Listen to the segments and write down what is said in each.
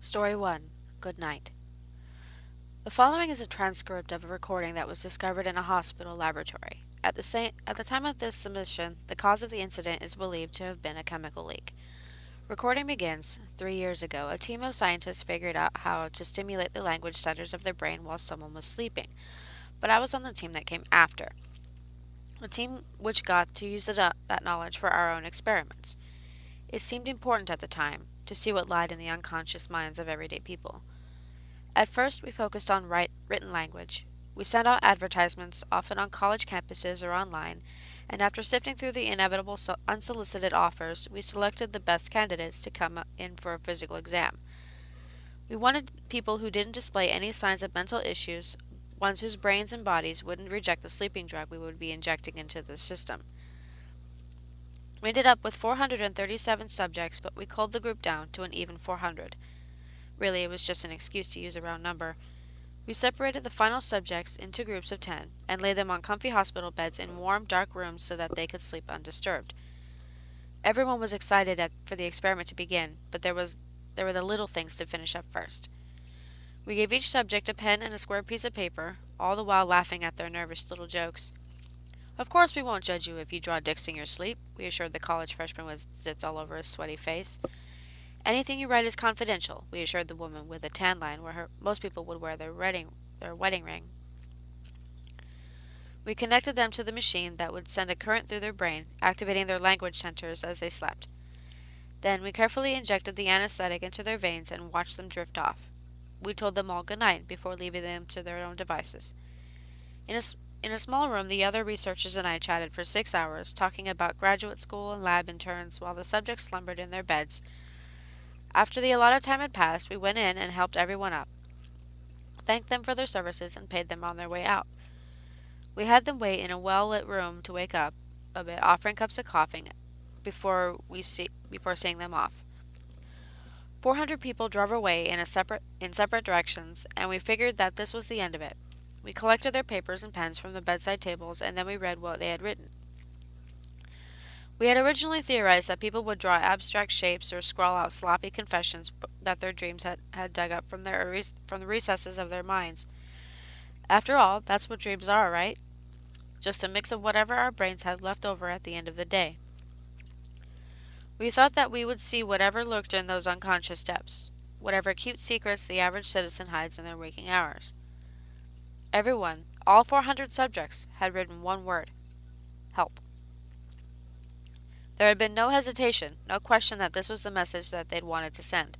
Story 1. Good Night. The following is a transcript of a recording that was discovered in a hospital laboratory. At the time of this submission, the cause of the incident is believed to have been a chemical leak. Recording begins. 3 years ago, a team of scientists figured out how to stimulate the language centers of their brain while someone was sleeping. But I was on the team that came after, a team which got to use that knowledge for our own experiments. It seemed important at the time to see what lied in the unconscious minds of everyday people. At first, we focused on written language. We sent out advertisements, often on college campuses or online, and after sifting through the inevitable unsolicited offers, we selected the best candidates to come in for a physical exam. We wanted people who didn't display any signs of mental issues, ones whose brains and bodies wouldn't reject the sleeping drug we would be injecting into the system. We ended up with 437 subjects, but we culled the group down to an even 400. Really, it was just an excuse to use a round number. We separated the final subjects into groups of 10 and laid them on comfy hospital beds in warm, dark rooms so that they could sleep undisturbed. Everyone was excited for the experiment to begin, but there were the little things to finish up first. We gave each subject a pen and a square piece of paper, all the while laughing at their nervous little jokes. "Of course we won't judge you if you draw dicks in your sleep," we assured the college freshman with zits all over his sweaty face. "Anything you write is confidential," we assured the woman with a tan line where most people would wear their wedding ring. We connected them to the machine that would send a current through their brain, activating their language centers as they slept. Then we carefully injected the anesthetic into their veins and watched them drift off. We told them all good night before leaving them to their own devices. In a small room, the other researchers and I chatted for 6 hours, talking about graduate school and lab interns while the subjects slumbered in their beds. After the allotted time had passed, we went in and helped everyone up, thanked them for their services, and paid them on their way out. We had them wait in a well-lit room to wake up a bit, offering cups of coffee before seeing them off. 400 people drove away in separate directions, and we figured that this was the end of it. We collected their papers and pens from the bedside tables, and then we read what they had written. We had originally theorized that people would draw abstract shapes or scrawl out sloppy confessions that their dreams had dug up from the recesses of their minds. After all, that's what dreams are, right? Just a mix of whatever our brains had left over at the end of the day. We thought that we would see whatever lurked in those unconscious depths, whatever cute secrets the average citizen hides in their waking hours. Everyone, all 400 subjects, had written one word: help. There had been no hesitation, no question that this was the message that they'd wanted to send.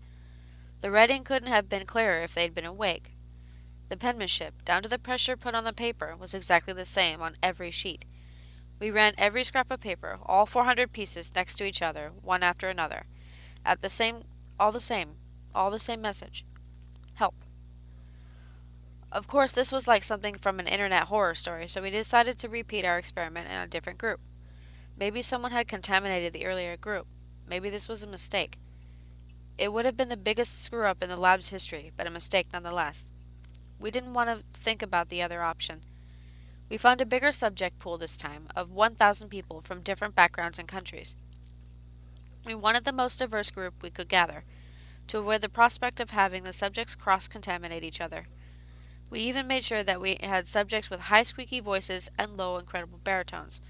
The writing couldn't have been clearer if they'd been awake. The penmanship, down to the pressure put on the paper, was exactly the same on every sheet. We ran every scrap of paper, all 400 pieces, next to each other, one after another. All the same message: help. Of course, this was like something from an internet horror story, so we decided to repeat our experiment in a different group. Maybe someone had contaminated the earlier group. Maybe this was a mistake. It would have been the biggest screw-up in the lab's history, but a mistake nonetheless. We didn't want to think about the other option. We found a bigger subject pool this time, of 1,000 people from different backgrounds and countries. We wanted the most diverse group we could gather, to avoid the prospect of having the subjects cross-contaminate each other. We even made sure that we had subjects with high squeaky voices and low incredible baritones.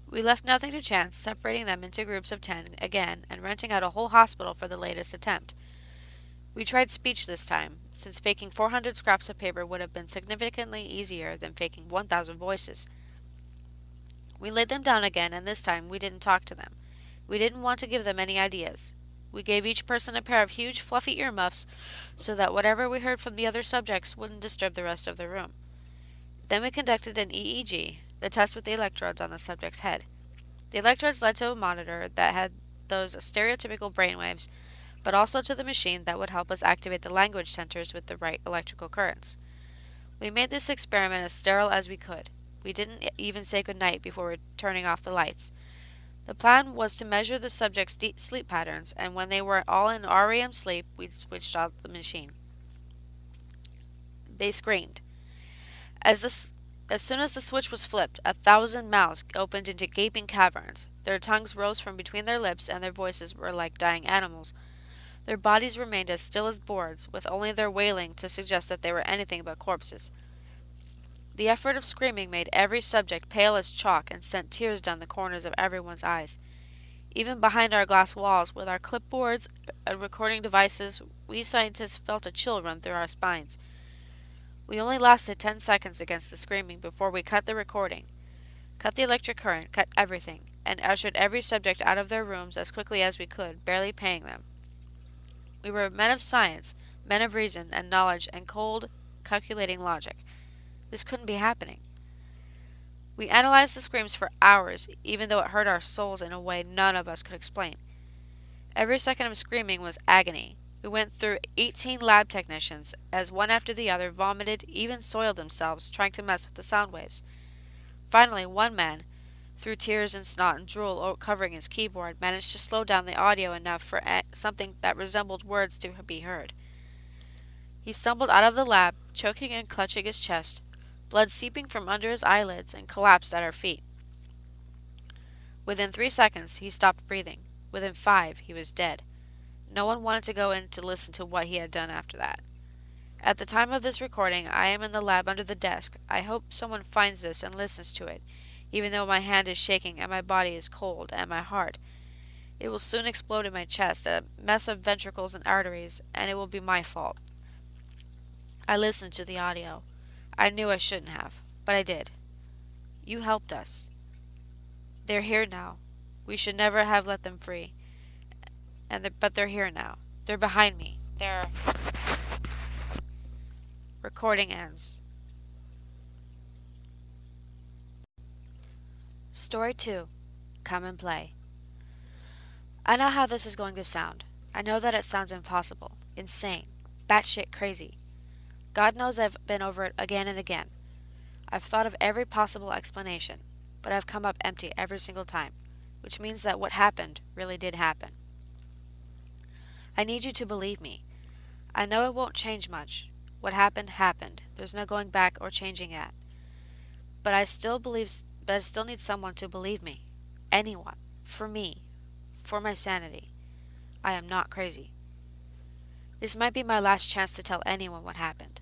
We left nothing to chance, separating them into groups of 10 again and renting out a whole hospital for the latest attempt. We tried speech this time, since faking 400 scraps of paper would have been significantly easier than faking 1,000 voices. We laid them down again, and this time we didn't talk to them. We didn't want to give them any ideas. We gave each person a pair of huge, fluffy earmuffs so that whatever we heard from the other subjects wouldn't disturb the rest of the room. Then we conducted an EEG, the test with the electrodes on the subject's head. The electrodes led to a monitor that had those stereotypical brainwaves, but also to the machine that would help us activate the language centers with the right electrical currents. We made this experiment as sterile as we could. We didn't even say goodnight before turning off the lights. The plan was to measure the subjects' deep sleep patterns, and when they were all in REM sleep, we'd switched off the machine. They screamed. As soon as the switch was flipped, 1,000 mouths opened into gaping caverns. Their tongues rose from between their lips, and their voices were like dying animals. Their bodies remained as still as boards, with only their wailing to suggest that they were anything but corpses. The effort of screaming made every subject pale as chalk and sent tears down the corners of everyone's eyes. Even behind our glass walls, with our clipboards and recording devices, we scientists felt a chill run through our spines. We only lasted 10 seconds against the screaming before we cut the recording, cut the electric current, cut everything, and ushered every subject out of their rooms as quickly as we could, barely paying them. We were men of science, men of reason and knowledge and cold, calculating logic. This couldn't be happening. We analyzed the screams for hours, even though it hurt our souls in a way none of us could explain. Every second of screaming was agony. We went through 18 lab technicians, as one after the other vomited, even soiled themselves, trying to mess with the sound waves. Finally, one man, through tears and snot and drool covering his keyboard, managed to slow down the audio enough for something that resembled words to be heard. He stumbled out of the lab, choking and clutching his chest, blood seeping from under his eyelids, and collapsed at our feet. Within 3 seconds, he stopped breathing. Within 5, he was dead. No one wanted to go in to listen to what he had done after that. At the time of this recording, I am in the lab under the desk. I hope someone finds this and listens to it, even though my hand is shaking and my body is cold, and my heart. It will soon explode in my chest, a mess of ventricles and arteries, and it will be my fault. I listened to the audio. I knew I shouldn't have, but I did. You helped us. They're here now. We should never have let them free. But they're here now. They're behind me. They're... Recording ends. Story 2. Come and play. I know how this is going to sound. I know that it sounds impossible, insane, batshit crazy. God knows I've been over it again and again. I've thought of every possible explanation, but I've come up empty every single time, which means that what happened really did happen. I need you to believe me. I know it won't change much. What happened, happened. There's no going back or changing that. But I still need someone to believe me. Anyone. For me. For my sanity. I am not crazy. This might be my last chance to tell anyone what happened.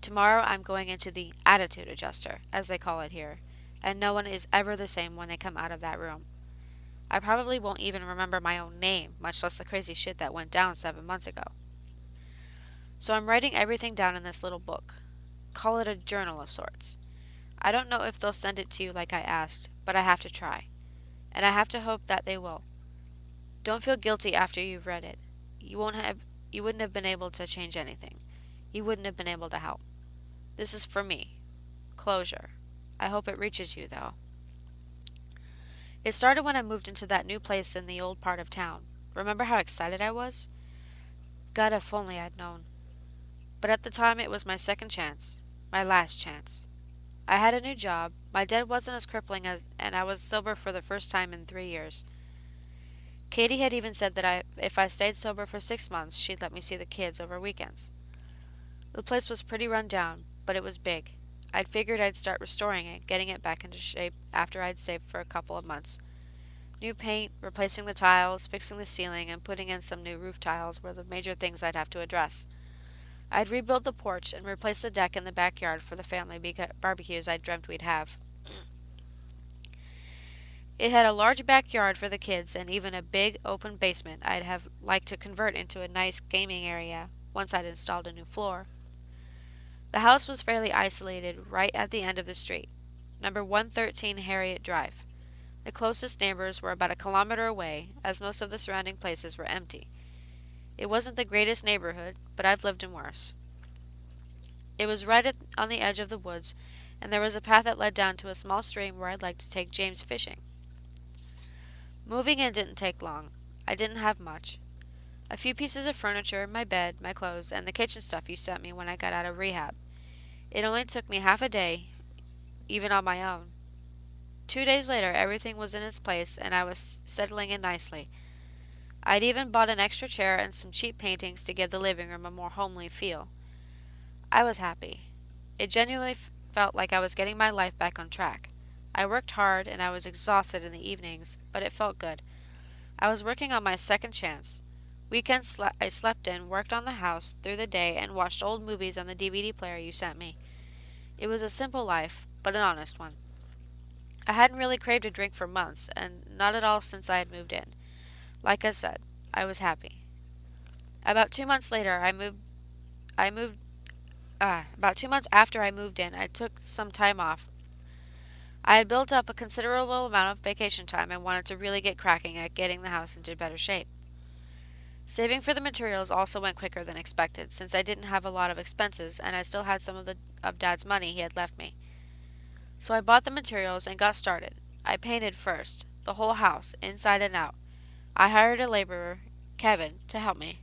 Tomorrow I'm going into the attitude adjuster, as they call it here, and no one is ever the same when they come out of that room. I probably won't even remember my own name, much less the crazy shit that went down 7 months ago. So I'm writing everything down in this little book. Call it a journal of sorts. I don't know if they'll send it to you like I asked, but I have to try. And I have to hope that they will. Don't feel guilty after you've read it. You wouldn't have been able to change anything. You wouldn't have been able to help. This is for me. Closure. I hope it reaches you, though. It started when I moved into that new place in the old part of town. Remember how excited I was? God, if only I'd known. But at the time it was my second chance. My last chance. I had a new job, my debt wasn't as crippling and I was sober for the first time in 3 years. Katie had even said that if I stayed sober for 6 months, she'd let me see the kids over weekends. The place was pretty run down, but it was big. I'd figured I'd start restoring it, getting it back into shape after I'd saved for a couple of months. New paint, replacing the tiles, fixing the ceiling, and putting in some new roof tiles were the major things I'd have to address. I'd rebuild the porch and replace the deck in the backyard for the family barbecues I'd dreamt we'd have. It had a large backyard for the kids and even a big open basement I'd have liked to convert into a nice gaming area once I'd installed a new floor. The house was fairly isolated right at the end of the street, number 113 Harriet Drive. The closest neighbors were about a kilometer away, as most of the surrounding places were empty. It wasn't the greatest neighborhood, but I've lived in worse. It was right on the edge of the woods, and there was a path that led down to a small stream where I'd like to take James fishing. Moving in didn't take long. I didn't have much. A few pieces of furniture, my bed, my clothes, and the kitchen stuff you sent me when I got out of rehab. It only took me half a day, even on my own. 2 days later, everything was in its place, and I was settling in nicely. I'd even bought an extra chair and some cheap paintings to give the living room a more homely feel. I was happy. It genuinely felt like I was getting my life back on track. I worked hard, and I was exhausted in the evenings, but it felt good. I was working on my second chance. Weekends I slept in, worked on the house through the day, and watched old movies on the DVD player you sent me. It was a simple life, but an honest one. I hadn't really craved a drink for months, and not at all since I had moved in. Like I said, I was happy. About 2 months later, I moved, about 2 months after I moved in, I took some time off. I had built up a considerable amount of vacation time and wanted to really get cracking at getting the house into better shape. Saving for the materials also went quicker than expected, since I didn't have a lot of expenses and I still had some of Dad's money he had left me. So I bought the materials and got started. I painted first, the whole house, inside and out. I hired a laborer, Kevin, to help me,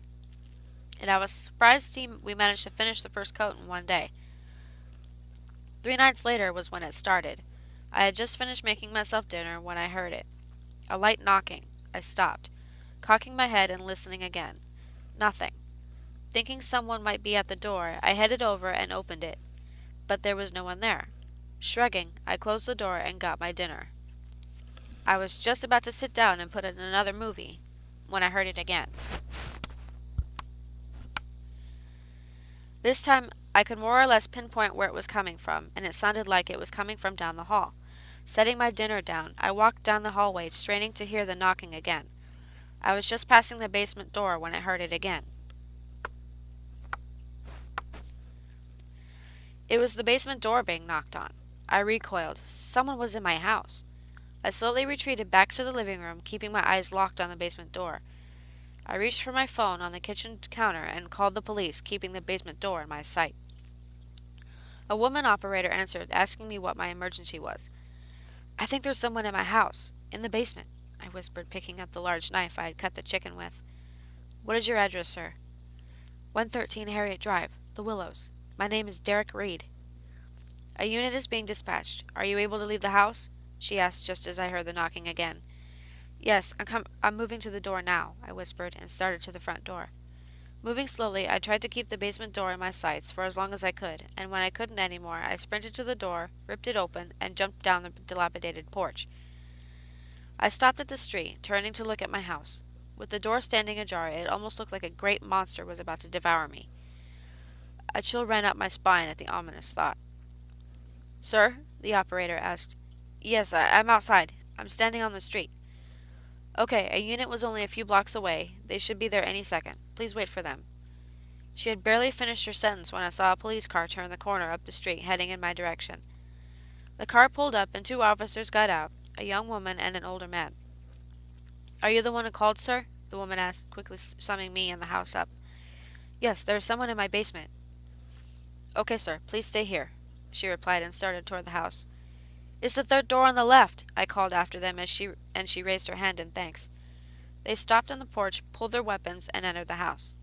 and I was surprised we managed to finish the first coat in one day. 3 nights later was when it started. I had just finished making myself dinner when I heard it. A light knocking. I stopped, cocking my head and listening again. Nothing. Thinking someone might be at the door, I headed over and opened it, but there was no one there. Shrugging, I closed the door and got my dinner. I was just about to sit down and put in another movie when I heard it again. This time, I could more or less pinpoint where it was coming from, and it sounded like it was coming from down the hall. Setting my dinner down, I walked down the hallway, straining to hear the knocking again. I was just passing the basement door when I heard it again. It was the basement door being knocked on. I recoiled. Someone was in my house. I slowly retreated back to the living room, keeping my eyes locked on the basement door. I reached for my phone on the kitchen counter and called the police, keeping the basement door in my sight. A woman operator answered, asking me what my emergency was. "I think there's someone in my house, in the basement," I whispered, picking up the large knife I had cut the chicken with. "What is your address, sir?" 113 Harriet Drive, The Willows. My name is Derek Reed. "A unit is being dispatched. Are you able to leave the house?" she asked just as I heard the knocking again. "Yes, I'm moving to the door now," I whispered, and started to the front door. Moving slowly, I tried to keep the basement door in my sights for as long as I could, and when I couldn't anymore, I sprinted to the door, ripped it open, and jumped down the dilapidated porch. I stopped at the street, turning to look at my house. With the door standing ajar, it almost looked like a great monster was about to devour me. A chill ran up my spine at the ominous thought. "Sir?" the operator asked. "Yes, I'm outside. I'm standing on the street." "Okay, a unit was only a few blocks away. They should be there any second. Please wait for them." She had barely finished her sentence when I saw a police car turn the corner up the street, heading in my direction. The car pulled up and 2 officers got out, a young woman and an older man. "Are you the one who called, sir?" the woman asked, quickly summing me and the house up. "Yes, there is someone in my basement." "Okay, sir, please stay here," she replied and started toward the house. "It's the third door on the left," I called after them as she raised her hand in thanks. They stopped on the porch, pulled their weapons, and entered the house.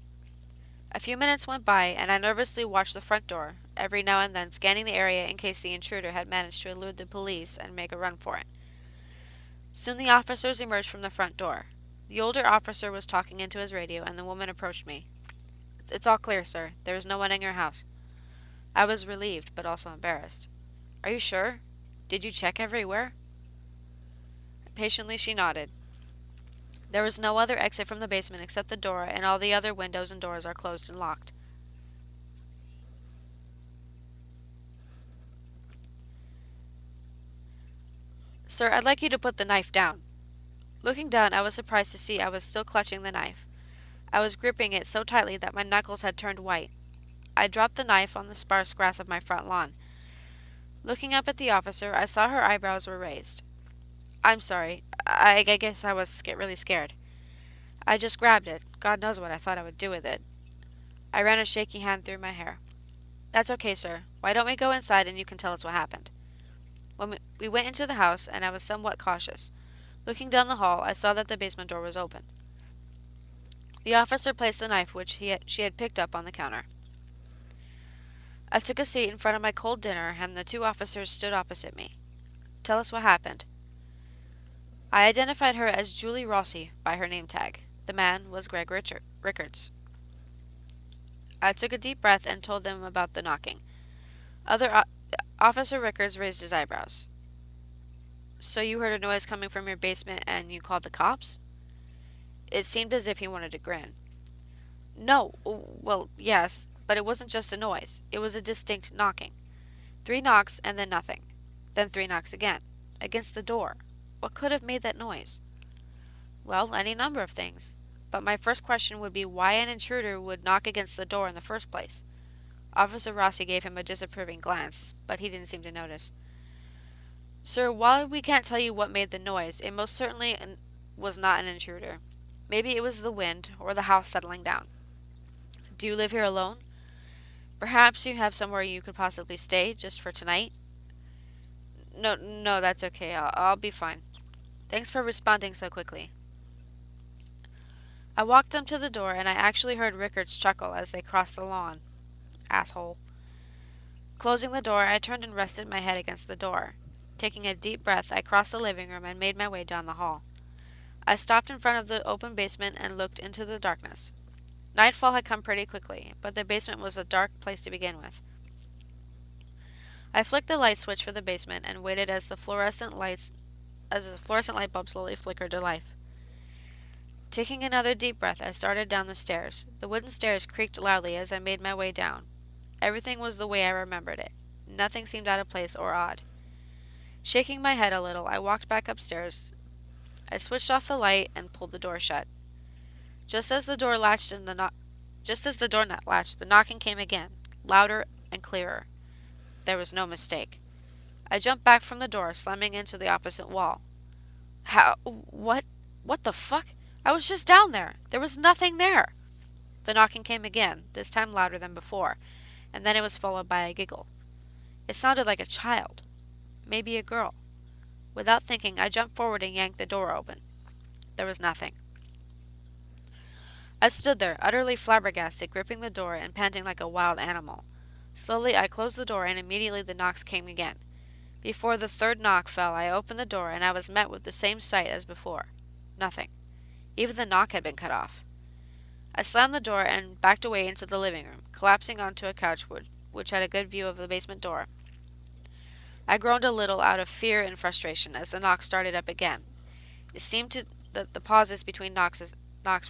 A few minutes went by, and I nervously watched the front door, every now and then scanning the area in case the intruder had managed to elude the police and make a run for it. Soon the officers emerged from the front door. The older officer was talking into his radio, and the woman approached me. "It's all clear, sir. There is no one in your house." I was relieved, but also embarrassed. "Are you sure? Did you check everywhere?" Patiently she nodded. "There was no other exit from the basement except the door, and all the other windows and doors are closed and locked." "Sir, I'd like you to put the knife down." Looking down, I was surprised to see I was still clutching the knife. I was gripping it so tightly that my knuckles had turned white. I dropped the knife on the sparse grass of my front lawn. Looking up at the officer, I saw her eyebrows were raised. "I'm sorry. I guess I was really scared. I just grabbed it. God knows what I thought I would do with it." I ran a shaky hand through my hair. "That's okay, sir. Why don't we go inside and you can tell us what happened?" When we went into the house, and I was somewhat cautious. Looking down the hall, I saw that the basement door was open. The officer placed the knife which she had picked up on the counter. I took a seat in front of my cold dinner, and the 2 officers stood opposite me. "Tell us what happened." I identified her as Julie Rossi by her name tag. The man was Greg Rickards. I took a deep breath and told them about the knocking. Officer Rickards raised his eyebrows. "So you heard a noise coming from your basement and you called the cops?" It seemed as if he wanted to grin. No, well, yes, but it wasn't just a noise. It was a distinct knocking. 3 knocks and then nothing. Then 3 knocks again. Against the door. What could have made that noise? Well, any number of things. But my first question would be why an intruder would knock against the door in the first place. Officer Rossi gave him a disapproving glance, but he didn't seem to notice. Sir, while we can't tell you what made the noise, it most certainly was not an intruder. Maybe it was the wind or the house settling down. Do you live here alone? Perhaps you have somewhere you could possibly stay just for tonight? No, no, that's okay. I'll be fine. Thanks for responding so quickly. I walked them to the door, and I actually heard Rickards chuckle as they crossed the lawn. Asshole. Closing the door, I turned and rested my head against the door. Taking a deep breath, I crossed the living room and made my way down the hall. I stopped in front of the open basement and looked into the darkness. Nightfall had come pretty quickly, but the basement was a dark place to begin with. I flicked the light switch for the basement and waited as the fluorescent light bulb slowly flickered to life. Taking another deep breath, I started down the stairs. The wooden stairs creaked loudly as I made my way down. Everything was the way I remembered it. Nothing seemed out of place or odd. Shaking my head a little, I walked back upstairs. I switched off the light and pulled the door shut. Just as the door latched, the knocking came again, louder and clearer. There was no mistake. I jumped back from the door, slamming into the opposite wall. How? What the fuck? I was just down there. There was nothing there. The knocking came again, this time louder than before, and then it was followed by a giggle. It sounded like a child. Maybe a girl. Without thinking, I jumped forward and yanked the door open. There was nothing. I stood there, utterly flabbergasted, gripping the door and panting like a wild animal. Slowly, I closed the door, and immediately the knocks came again. Before the third knock fell, I opened the door, and I was met with the same sight as before. Nothing. Even the knock had been cut off. I slammed the door and backed away into the living room, collapsing onto a couch which had a good view of the basement door. I groaned a little out of fear and frustration as the knock started up again. It seemed that the pauses between knocks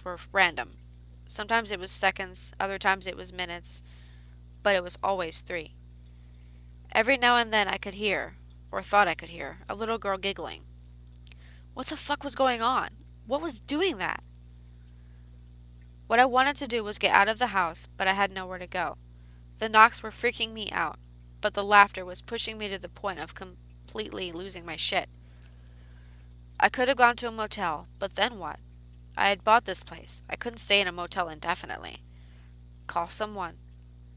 were random. Sometimes it was seconds, other times it was minutes, but it was always 3. Every now and then I could hear, or thought I could hear, a little girl giggling. What the fuck was going on? What was doing that? What I wanted to do was get out of the house, but I had nowhere to go. The knocks were freaking me out, but the laughter was pushing me to the point of completely losing my shit. I could have gone to a motel, but then what? I had bought this place. I couldn't stay in a motel indefinitely. Call someone.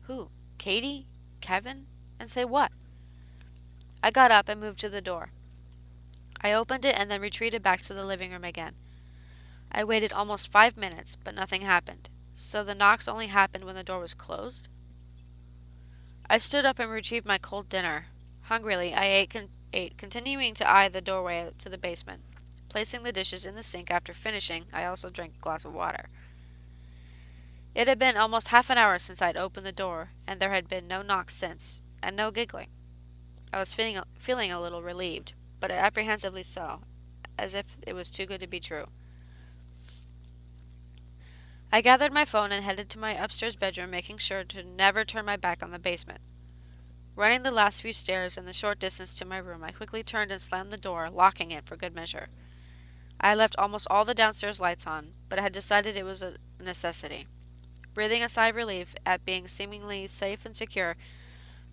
Who? Katie? Kevin? And say what? I got up and moved to the door. I opened it and then retreated back to the living room again. I waited almost 5 minutes, but nothing happened. So the knocks only happened when the door was closed? I stood up and retrieved my cold dinner. Hungrily, I ate, continuing to eye the doorway to the basement. Placing the dishes in the sink after finishing, I also drank a glass of water. It had been almost half an hour since I'd opened the door, and there had been no knocks since, and no giggling. I was feeling a little relieved, but apprehensively so, as if it was too good to be true. I gathered my phone and headed to my upstairs bedroom, making sure to never turn my back on the basement. Running the last few stairs and the short distance to my room, I quickly turned and slammed the door, locking it for good measure. I had left almost all the downstairs lights on, but I had decided it was a necessity. Breathing a sigh of relief at being seemingly safe and secure,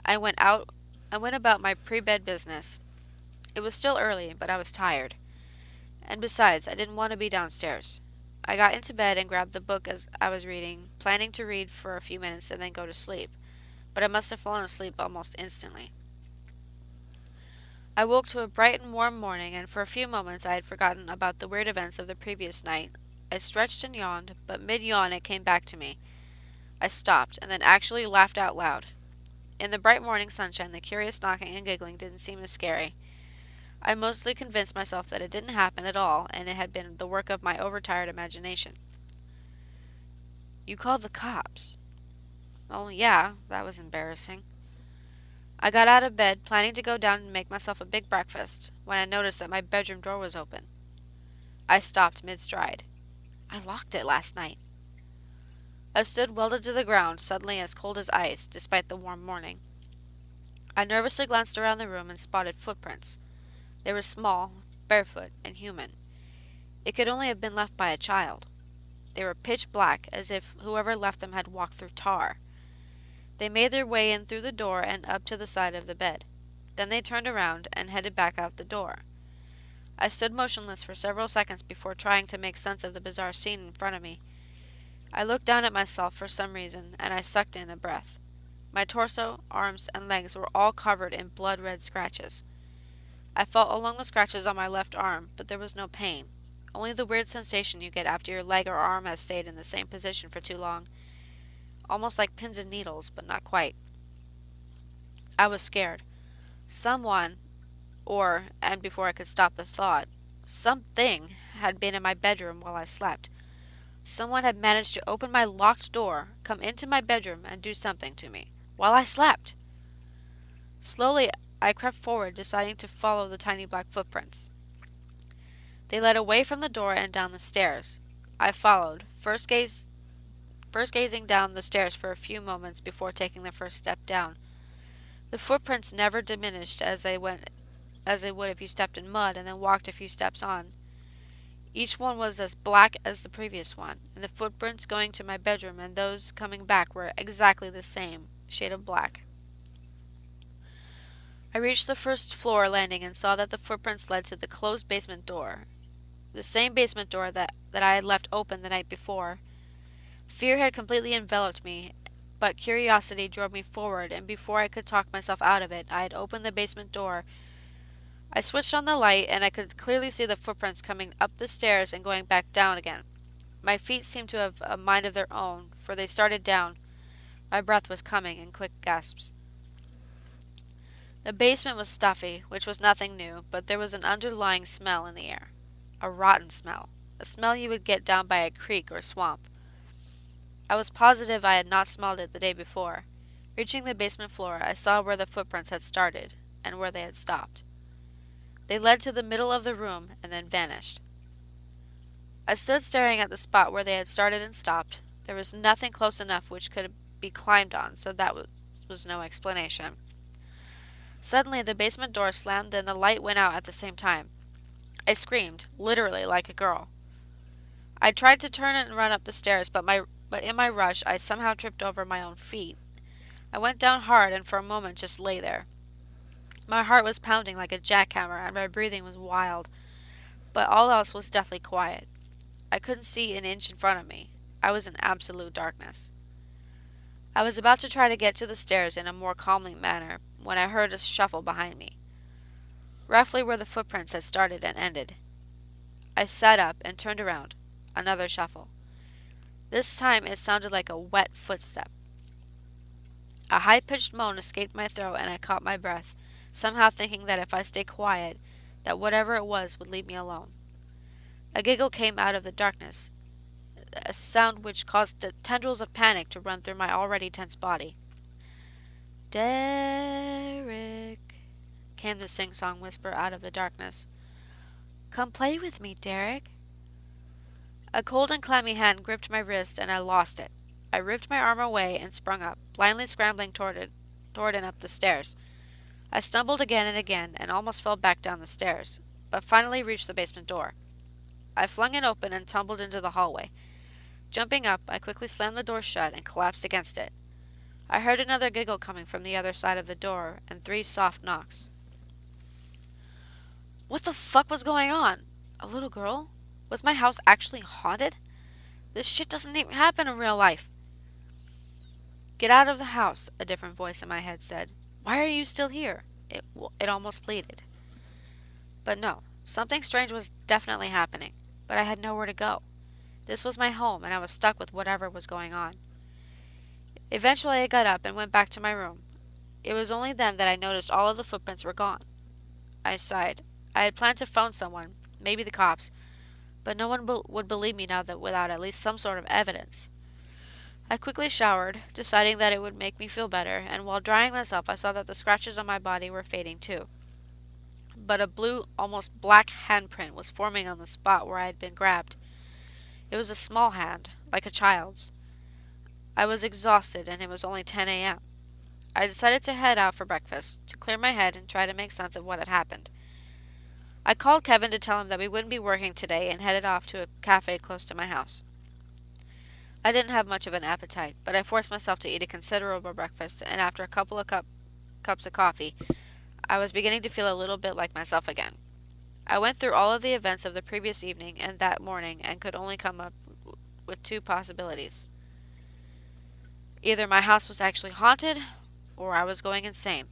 I went about my pre-bed business. It was still early, but I was tired. And besides, I didn't want to be downstairs. I got into bed and grabbed the book as I was reading, planning to read for a few minutes and then go to sleep, but I must have fallen asleep almost instantly. I woke to a bright and warm morning, and for a few moments I had forgotten about the weird events of the previous night. I stretched and yawned, but mid-yawn it came back to me. I stopped, and then actually laughed out loud. In the bright morning sunshine, the curious knocking and giggling didn't seem as scary. I mostly convinced myself that it didn't happen at all, and it had been the work of my overtired imagination. You called the cops. Oh, yeah, that was embarrassing. I got out of bed, planning to go down and make myself a big breakfast, when I noticed that my bedroom door was open. I stopped mid-stride. I locked it last night. I stood welded to the ground, suddenly as cold as ice, despite the warm morning. I nervously glanced around the room and spotted footprints. They were small, barefoot, and human. It could only have been left by a child. They were pitch black, as if whoever left them had walked through tar. They made their way in through the door and up to the side of the bed. Then they turned around and headed back out the door. I stood motionless for several seconds before trying to make sense of the bizarre scene in front of me. I looked down at myself for some reason, and I sucked in a breath. My torso, arms, and legs were all covered in blood-red scratches. I felt along the scratches on my left arm, but there was no pain. Only the weird sensation you get after your leg or arm has stayed in the same position for too long. Almost like pins and needles, but not quite. I was scared. Someone, and before I could stop the thought, something had been in my bedroom while I slept. Someone had managed to open my locked door, come into my bedroom, and do something to me, while I slept. Slowly, I crept forward, deciding to follow the tiny black footprints. They led away from the door and down the stairs. I followed, first gazing down the stairs for a few moments before taking the first step down. The footprints never diminished as they would if you stepped in mud and then walked a few steps on. Each one was as black as the previous one, and the footprints going to my bedroom and those coming back were exactly the same shade of black. I reached the first floor landing and saw that the footprints led to the closed basement door, the same basement door that I had left open the night before. Fear had completely enveloped me, but curiosity drove me forward, and before I could talk myself out of it, I had opened the basement door. I switched on the light, and I could clearly see the footprints coming up the stairs and going back down again. My feet seemed to have a mind of their own, for they started down. My breath was coming in quick gasps. The basement was stuffy, which was nothing new, but there was an underlying smell in the air. A rotten smell. A smell you would get down by a creek or swamp. I was positive I had not smelled it the day before. Reaching the basement floor, I saw where the footprints had started, and where they had stopped. They led to the middle of the room, and then vanished. I stood staring at the spot where they had started and stopped. There was nothing close enough which could be climbed on, so that was no explanation. Suddenly, the basement door slammed and the light went out at the same time. I screamed, literally like a girl. I tried to turn and run up the stairs, but in my rush, I somehow tripped over my own feet. I went down hard and for a moment just lay there. My heart was pounding like a jackhammer and my breathing was wild, but all else was deathly quiet. I couldn't see an inch in front of me. I was in absolute darkness. I was about to try to get to the stairs in a more calming manner when I heard a shuffle behind me, roughly where the footprints had started and ended. I sat up and turned around. Another shuffle. This time it sounded like a wet footstep. A high-pitched moan escaped my throat and I caught my breath, somehow thinking that if I stayed quiet, that whatever it was would leave me alone. A giggle came out of the darkness, a sound which caused the tendrils of panic to run through my already tense body. "Derek," came the sing-song whisper out of the darkness. "Come play with me, Derek." A cold and clammy hand gripped my wrist and I lost it. I ripped my arm away and sprung up, blindly scrambling toward and up the stairs. I stumbled again and almost fell back down the stairs, but finally reached the basement door. I flung it open and tumbled into the hallway. Jumping up, I quickly slammed the door shut and collapsed against it. I heard another giggle coming from the other side of the door, and 3 soft knocks. What the fuck was going on? A little girl? Was my house actually haunted? This shit doesn't even happen in real life. "Get out of the house," a different voice in my head said. "Why are you still here?" It almost pleaded. But no, something strange was definitely happening, but I had nowhere to go. This was my home, and I was stuck with whatever was going on. Eventually I got up and went back to my room. It was only then that I noticed all of the footprints were gone. I sighed. I had planned to phone someone, maybe the cops, but no one would believe me now that without at least some sort of evidence. I quickly showered, deciding that it would make me feel better, and while drying myself I saw that the scratches on my body were fading too. But a blue, almost black handprint was forming on the spot where I had been grabbed. It was a small hand, like a child's. I was exhausted, and it was only 10 a.m. I decided to head out for breakfast, to clear my head and try to make sense of what had happened. I called Kevin to tell him that we wouldn't be working today and headed off to a cafe close to my house. I didn't have much of an appetite, but I forced myself to eat a considerable breakfast, and after a couple of cups of coffee, I was beginning to feel a little bit like myself again. I went through all of the events of the previous evening and that morning and could only come up with two possibilities. Either my house was actually haunted, or I was going insane.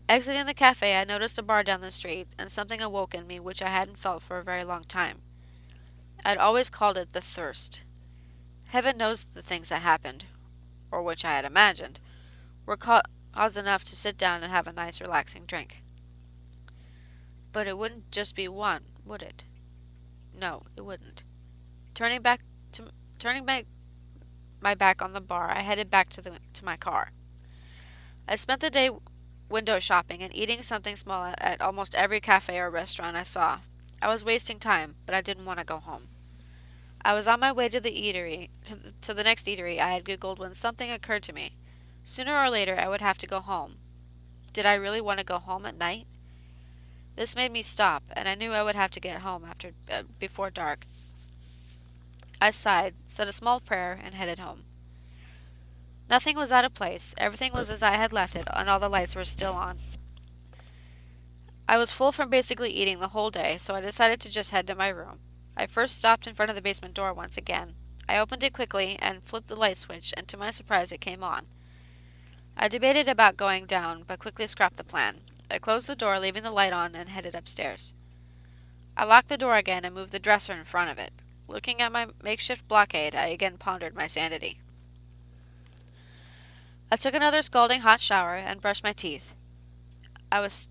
Exiting the cafe, I noticed a bar down the street, and something awoke in me which I hadn't felt for a very long time. I'd always called it the thirst. Heaven knows the things that happened, or which I had imagined, were cause enough to sit down and have a nice relaxing drink. But it wouldn't just be one, would it? No, it wouldn't. Turning my back on the bar, I headed back to my car. I spent the day window shopping and eating something small at almost every cafe or restaurant I saw. I was wasting time, but I didn't want to go home. I was on my way to the next eatery I had Googled when something occurred to me. Sooner or later, I would have to go home. Did I really want to go home at night? This made me stop, and I knew I would have to get home before dark. I sighed, said a small prayer, and headed home. Nothing was out of place. Everything was as I had left it, and all the lights were still on. I was full from basically eating the whole day, so I decided to just head to my room. I first stopped in front of the basement door once again. I opened it quickly and flipped the light switch, and to my surprise it came on. I debated about going down, but quickly scrapped the plan. I closed the door, leaving the light on, and headed upstairs. I locked the door again and moved the dresser in front of it. Looking at my makeshift blockade, I again pondered my sanity. I took another scalding hot shower and brushed my teeth.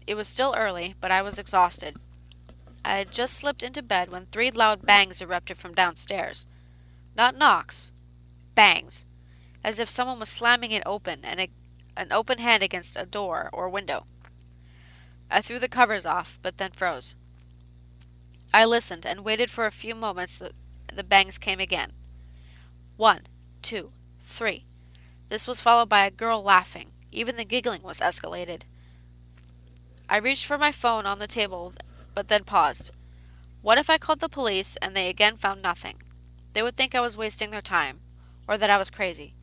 It was still early, but I was exhausted. I had just slipped into bed when 3 loud bangs erupted from downstairs. Not knocks. Bangs. As if someone was slamming it open and an open hand against a door or window. I threw the covers off, but then froze. I listened and waited for a few moments. The bangs came again. 1, 2, 3. This was followed by a girl laughing. Even the giggling was escalated. I reached for my phone on the table, but then paused. What if I called the police and they again found nothing? They would think I was wasting their time, or that I was crazy.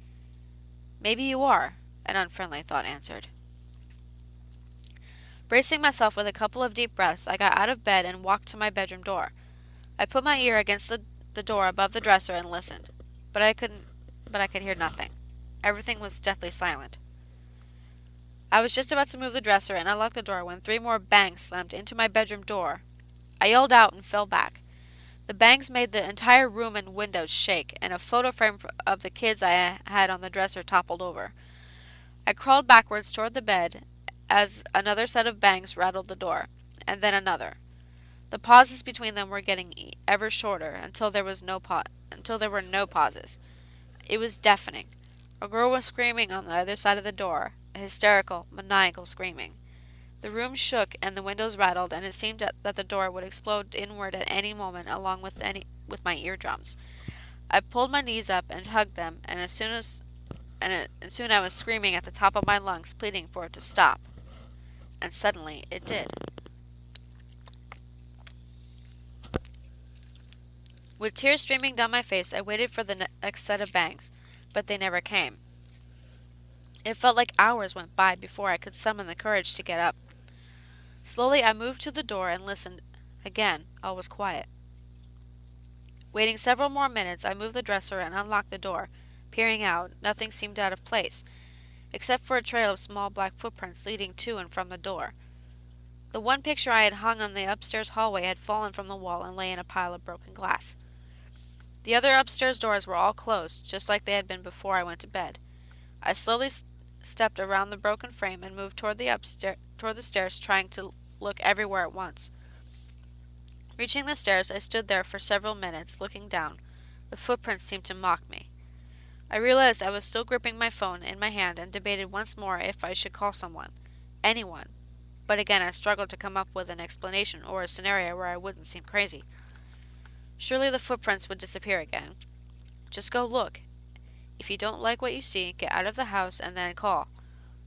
Maybe you are, an unfriendly thought answered. Bracing myself with a couple of deep breaths, I got out of bed and walked to my bedroom door. I put my ear against the door above the dresser and listened, but I could hear nothing. Everything was deathly silent. I was just about to move the dresser and unlock the door when 3 more bangs slammed into my bedroom door. I yelled out and fell back. The bangs made the entire room and windows shake, and a photo frame of the kids I had on the dresser toppled over. I crawled backwards toward the bed as another set of bangs rattled the door, and then another. The pauses between them were getting ever shorter until there were no pauses. It was deafening. A girl was screaming on the other side of the door, a hysterical, maniacal screaming. The room shook and the windows rattled, and it seemed that the door would explode inward at any moment along with my eardrums. I pulled my knees up and hugged them, and soon I was screaming at the top of my lungs, pleading for it to stop. And suddenly it did. With tears streaming down my face, I waited for the next set of bangs, but they never came. It felt like hours went by before I could summon the courage to get up. Slowly I moved to the door and listened. Again, all was quiet. Waiting several more minutes, I moved the dresser and unlocked the door. Peering out, nothing seemed out of place, except for a trail of small black footprints leading to and from the door. The one picture I had hung on the upstairs hallway had fallen from the wall and lay in a pile of broken glass. The other upstairs doors were all closed, just like they had been before I went to bed. I slowly stepped around the broken frame and moved toward the stairs, trying to look everywhere at once. Reaching the stairs, I stood there for several minutes, looking down. The footprints seemed to mock me. I realized I was still gripping my phone in my hand and debated once more if I should call someone. Anyone. But again I struggled to come up with an explanation or a scenario where I wouldn't seem crazy. Surely the footprints would disappear again. Just go look. If you don't like what you see, get out of the house and then call.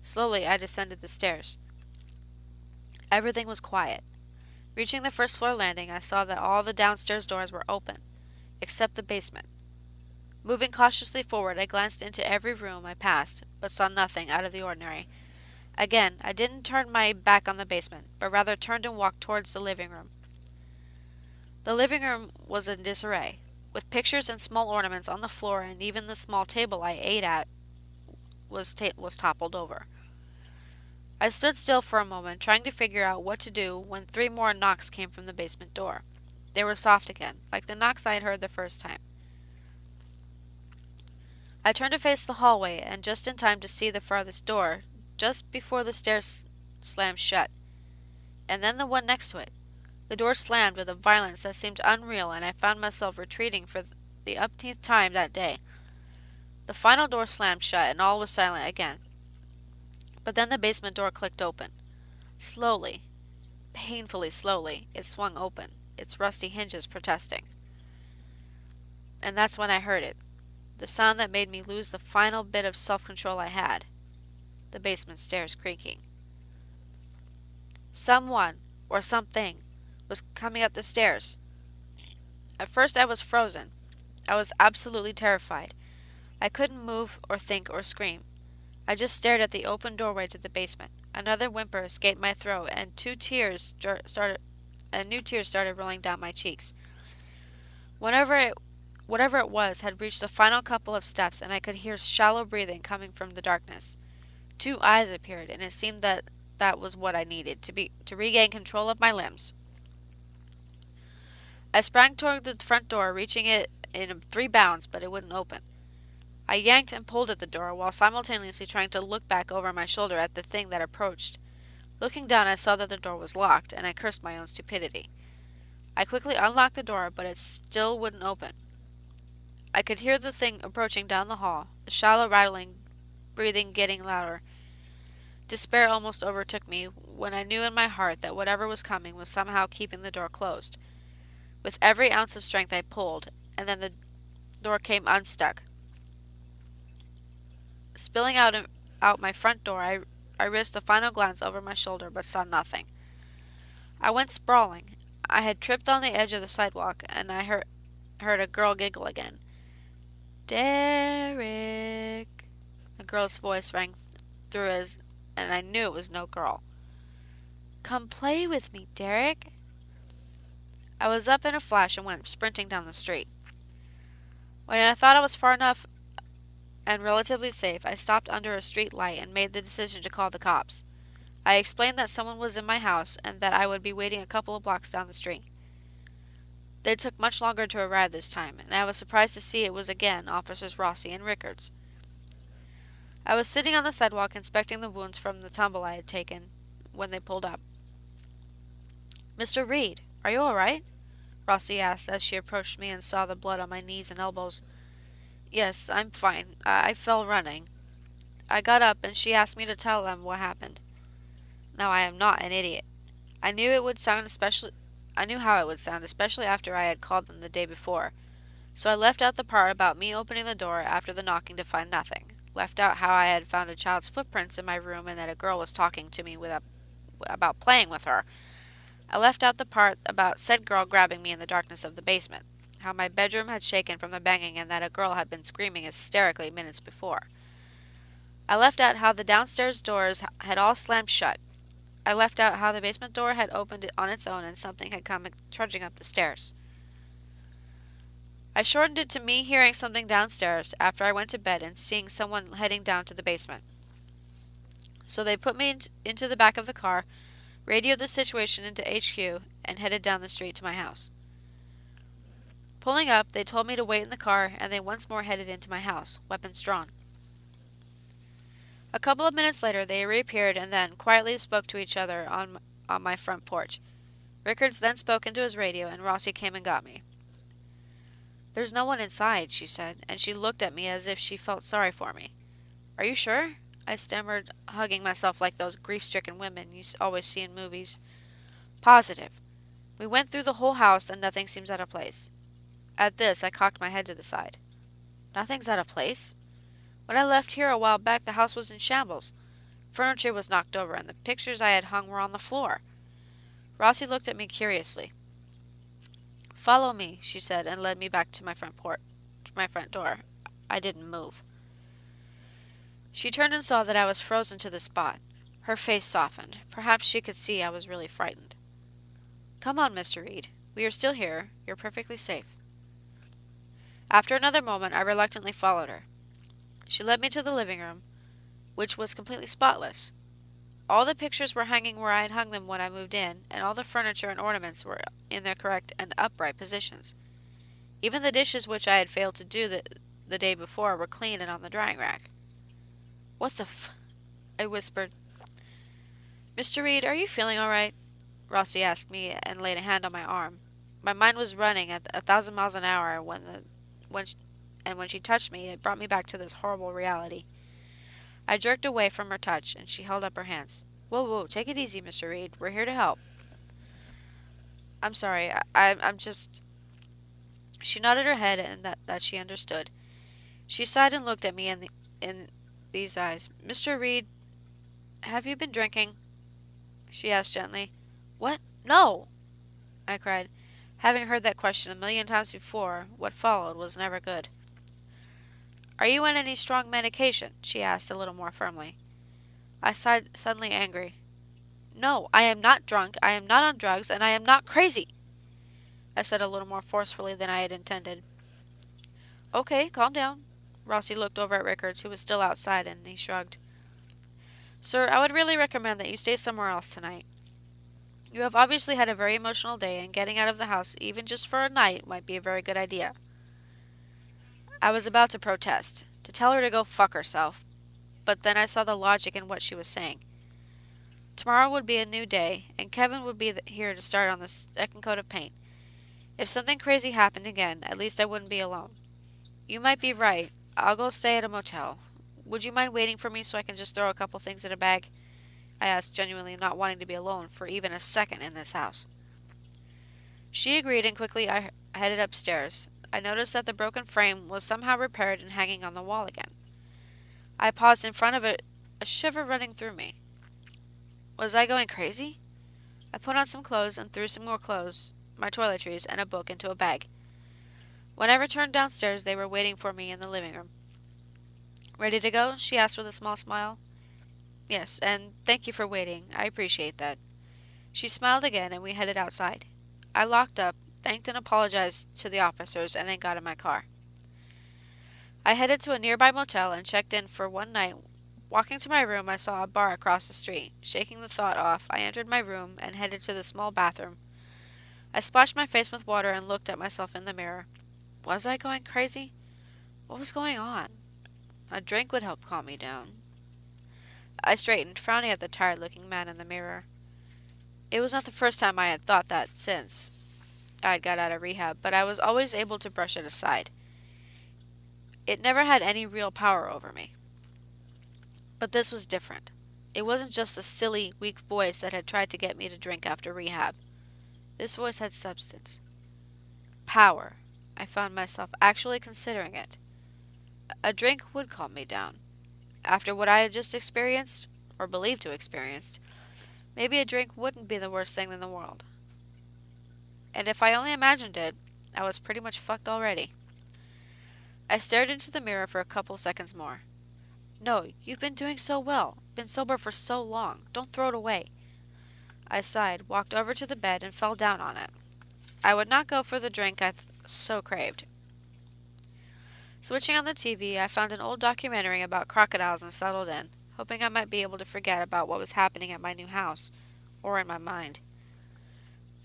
Slowly, I descended the stairs. Everything was quiet. Reaching the first floor landing, I saw that all the downstairs doors were open, except the basement. Moving cautiously forward, I glanced into every room I passed, but saw nothing out of the ordinary. Again, I didn't turn my back on the basement, but rather turned and walked towards the living room. The living room was in disarray, with pictures and small ornaments on the floor, and even the small table I ate at was toppled over. I stood still for a moment, trying to figure out what to do, when 3 more knocks came from the basement door. They were soft again, like the knocks I had heard the first time. I turned to face the hallway, and just in time to see the farthest door, just before the stairs slammed shut, and then the one next to it. The door slammed with a violence that seemed unreal, and I found myself retreating for the upteenth time that day. The final door slammed shut, and all was silent again. But then the basement door clicked open. Slowly, painfully slowly, it swung open, its rusty hinges protesting. And that's when I heard it, the sound that made me lose the final bit of self-control I had, the basement stairs creaking. Someone, or something, was coming up the stairs. At first I was frozen. I was absolutely terrified. I couldn't move or think or scream. I just stared at the open doorway to the basement. Another whimper escaped my throat, and new tears started rolling down my cheeks. Whatever it was had reached the final couple of steps, and I could hear shallow breathing coming from the darkness. 2 eyes appeared, and it seemed that was what I needed to regain control of my limbs. I sprang toward the front door, reaching it in 3 bounds, but it wouldn't open. I yanked and pulled at the door, while simultaneously trying to look back over my shoulder at the thing that approached. Looking down, I saw that the door was locked, and I cursed my own stupidity. I quickly unlocked the door, but it still wouldn't open. I could hear the thing approaching down the hall, the shallow rattling, breathing getting louder. Despair almost overtook me when I knew in my heart that whatever was coming was somehow keeping the door closed. With every ounce of strength I pulled, and then the door came unstuck. Spilling out my front door, I risked a final glance over my shoulder, but saw nothing. I went sprawling. I had tripped on the edge of the sidewalk, and I heard a girl giggle again. Derek. A girl's voice rang through and I knew it was no girl. Come play with me, Derek. I was up in a flash and went sprinting down the street. When I thought I was far enough and relatively safe, I stopped under a street light and made the decision to call the cops. I explained that someone was in my house and that I would be waiting a couple of blocks down the street. They took much longer to arrive this time, and I was surprised to see it was again Officers Rossi and Rickards. I was sitting on the sidewalk inspecting the wounds from the tumble I had taken when they pulled up. Mr. Reed, are you all right? Rossi asked as she approached me and saw the blood on my knees and elbows. Yes, I'm fine. I fell running. I got up and she asked me to tell them what happened. Now I am not an idiot. I knew how it would sound, especially after I had called them the day before. So I left out the part about me opening the door after the knocking to find nothing. Left out how I had found a child's footprints in my room and that a girl was talking to me about playing with her. I left out the part about said girl grabbing me in the darkness of the basement. How my bedroom had shaken from the banging and that a girl had been screaming hysterically minutes before. I left out how the downstairs doors had all slammed shut. I left out how the basement door had opened on its own and something had come trudging up the stairs. I shortened it to me hearing something downstairs after I went to bed and seeing someone heading down to the basement. So they put me into the back of the car, radioed the situation into HQ, and headed down the street to my house. Pulling up, they told me to wait in the car, and they once more headed into my house, weapons drawn. A couple of minutes later, they reappeared and then quietly spoke to each other on my front porch. Rickards then spoke into his radio, and Rossi came and got me. There's no one inside, she said, and she looked at me as if she felt sorry for me. Are you sure? I stammered, hugging myself like those grief-stricken women you always see in movies. Positive. We went through the whole house, and nothing seems out of place. At this, I cocked my head to the side. Nothing's out of place? When I left here a while back, the house was in shambles. Furniture was knocked over, and the pictures I had hung were on the floor. Rossi looked at me curiously. "Follow me," she said, and led me back to my front door. I didn't move. She turned and saw that I was frozen to the spot. Her face softened. Perhaps she could see I was really frightened. "Come on, Mr. Reed. We are still here. You're perfectly safe." After another moment, I reluctantly followed her. She led me to the living room, which was completely spotless. All the pictures were hanging where I had hung them when I moved in, and all the furniture and ornaments were in their correct and upright positions. Even the dishes which I had failed to do the day before were clean and on the drying rack. "What the I whispered. "Mr. Reed, are you feeling all right?" Rossi asked me and laid a hand on my arm. My mind was running at 1,000 miles an hour when she touched me, it brought me back to this horrible reality. I jerked away from her touch, and she held up her hands. Whoa, take it easy, Mr. Reed. We're here to help." "I'm sorry. I'm just—" She nodded her head, and that she understood. She sighed and looked at me in these eyes. "Mr. Reed, have you been drinking?" she asked gently. "What? No!" I cried. Having heard that question a million times before, what followed was never good. "Are you on any strong medication?" she asked a little more firmly. I sighed, suddenly angry. "No, I am not drunk, I am not on drugs, and I am not crazy," I said a little more forcefully than I had intended. "Okay, calm down." Rossi looked over at Rickards, who was still outside, and he shrugged. "Sir, I would really recommend that you stay somewhere else tonight. You have obviously had a very emotional day, and getting out of the house, even just for a night, might be a very good idea." I was about to protest, to tell her to go fuck herself, but then I saw the logic in what she was saying. Tomorrow would be a new day, and Kevin would be here to start on the second coat of paint. If something crazy happened again, at least I wouldn't be alone. "You might be right. I'll go stay at a motel. Would you mind waiting for me so I can just throw a couple things in a bag?" I asked, genuinely not wanting to be alone for even a second in this house. She agreed, and quickly I headed upstairs. I noticed that the broken frame was somehow repaired and hanging on the wall again. I paused in front of it, a shiver running through me. Was I going crazy? I put on some clothes and threw some more clothes, my toiletries, and a book into a bag. When I returned downstairs, they were waiting for me in the living room. "Ready to go?" she asked with a small smile. "Yes, and thank you for waiting. I appreciate that." She smiled again, and we headed outside. I locked up, thanked and apologized to the officers, and then got in my car. I headed to a nearby motel and checked in for one night. Walking to my room, I saw a bar across the street. Shaking the thought off, I entered my room and headed to the small bathroom. I splashed my face with water and looked at myself in the mirror. Was I going crazy? What was going on? A drink would help calm me down. I straightened, frowning at the tired-looking man in the mirror. It was not the first time I had thought that since I had got out of rehab, but I was always able to brush it aside. It never had any real power over me. But this was different. It wasn't just a silly, weak voice that had tried to get me to drink after rehab. This voice had substance. Power. I found myself actually considering it. A drink would calm me down. After what I had just experienced, or believed to experienced, maybe a drink wouldn't be the worst thing in the world. And if I only imagined it, I was pretty much fucked already. I stared into the mirror for a couple seconds more. "No, you've been doing so well. Been sober for so long. Don't throw it away." I sighed, walked over to the bed, and fell down on it. I would not go for the drink I so craved. Switching on the TV, I found an old documentary about crocodiles and settled in, hoping I might be able to forget about what was happening at my new house, or in my mind.